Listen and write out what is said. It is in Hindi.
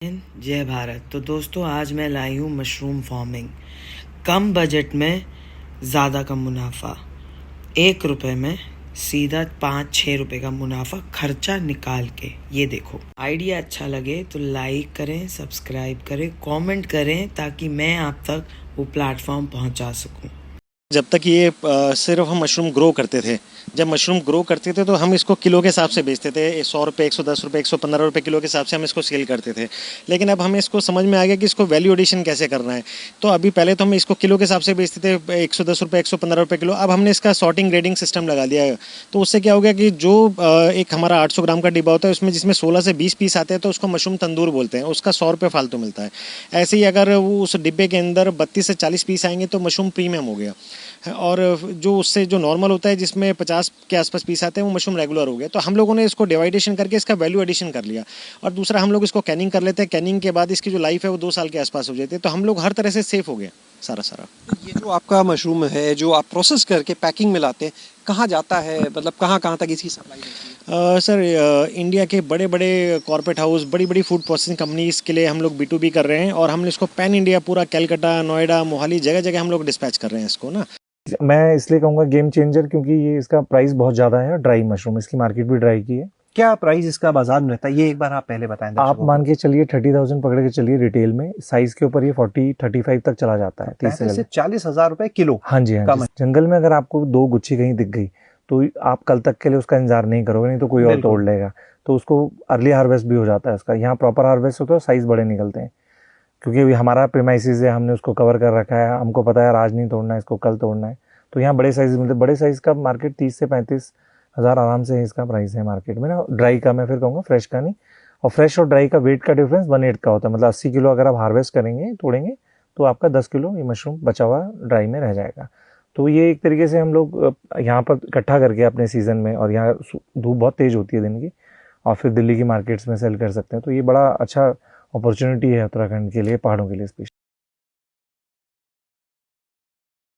जय भारत। तो दोस्तों आज मैं लाई हूँ मशरूम फार्मिंग। कम बजट में ज़्यादा का मुनाफा, 1 रुपये में सीधा 5-6 रुपये का मुनाफा खर्चा निकाल के। ये देखो, आइडिया अच्छा लगे तो लाइक करें, सब्सक्राइब करें, कमेंट करें ताकि मैं आप तक वो प्लेटफॉर्म पहुंचा सकूं। जब तक ये सिर्फ हम मशरूम ग्रो करते थे, जब मशरूम ग्रो करते थे तो हम इसको किलो के हिसाब से बेचते थे। 100 रुपये, 110 रुपये, 115 रुपये किलो के हिसाब से हम इसको सेल करते थे। लेकिन अब हमें इसको समझ में आ गया कि इसको वैल्यू एडिशन कैसे करना है। तो अभी पहले तो हम इसको किलो के हिसाब से बेचते थे, 110 रुपये, 115 रुपये किलो। अब हमने इसका सॉर्टिंग ग्रेडिंग सिस्टम लगा दिया है। तो उससे क्या हो गया कि जो एक हमारा 800 ग्राम का डिब्बा होता है, उसमें जिसमें 16 से 20 पीस आते हैं, तो उसको मशरूम तंदूर बोलते हैं। उसका 100 रुपये फालतू मिलता है। ऐसे ही अगर वो उस डिब्बे के अंदर 32 से 40 पीस आएंगे तो मशरूम प्रीमियम हो गया। और जो उससे जो नॉर्मल होता है जिसमें 50 के आसपास पीस आते हैं, वो मशरूम रेगुलर हो गया। तो हम लोगों ने इसको डिवाइडेशन करके इसका वैल्यू एडिशन कर लिया। और दूसरा, हम लोग इसको कैनिंग कर लेते हैं। कैनिंग के बाद इसकी जो लाइफ है वो 2 साल के आसपास हो जाती है। तो हम लोग हर तरह से सेफ हो गए सारा। ये जो आपका मशरूम है, जो आप प्रोसेस करके पैकिंग में लाते हैं, कहाँ जाता है? मतलब कहाँ तक इसकी सप्लाई होती है? सर, इंडिया के बड़े बड़े कॉर्पोरेट हाउस, बड़ी बड़ी फूड प्रोसेसिंग कंपनीज के लिए हम लोग B2B कर रहे हैं। और हम इसको पैन इंडिया, पूरा कैलकाटा, नोएडा, मोहाली, जगह जगह हम लोग डिस्पैच कर रहे हैं इसको ना। मैं इसलिए कहूँगा गेम चेंजर, क्योंकि ये इसका प्राइस बहुत ज़्यादा है। ड्राई मशरूम, इसकी मार्केट भी ड्राई की है। क्या प्राइस इसका बाजार में रहता है, ये एक बार आप पहले बताएं आप दर्शकों मान को। के चलिए 30,000 पकड़ के चलिए रिटेल में। साइज के ऊपर ये 40-35 तक चला जाता है। 30 से 40,000 रुपए किलो। हाँ जी, हाँ कम जी। जंगल में अगर आपको 2 गुच्छी कहीं दिख गई तो आप कल तक के लिए उसका इंतजार नहीं करोगे, नहीं तो कोई और बिल्कुल। तोड़ लेगा। तो उसको अर्ली हार्वेस्ट भी हो जाता है उसका। यहाँ प्रॉपर हार्वेस्ट होता है, साइज बड़े निकलते हैं। क्योंकि अभी हमारा प्रीमाइसिस है, हमने उसको कवर कर रखा है। हमको पता है आज नहीं तोड़ना है इसको, कल तोड़ना है। तो यहाँ बड़े साइज मिलते हैं। बड़े साइज का मार्केट 30 से 35 हज़ार आराम से इसका प्राइस है मार्केट में ना। ड्राई का मैं फिर कहूँगा, फ्रेश का नहीं। और फ्रेश और ड्राई का वेट का डिफरेंस 1/8 का होता है। मतलब 80 किलो अगर आप हार्वेस्ट करेंगे, तोड़ेंगे, तो आपका 10 किलो ये मशरूम बचा हुआ ड्राई में रह जाएगा। तो ये एक तरीके से हम लोग यहाँ पर इकट्ठा करके अपने सीज़न में, और यहाँ धूप बहुत तेज़ होती है दिन की, और फिर दिल्ली की मार्केट्स में सेल कर सकते हैं। तो ये बड़ा अच्छा अपॉर्चुनिटी है उत्तराखंड के लिए, पहाड़ों के लिए स्पेशली।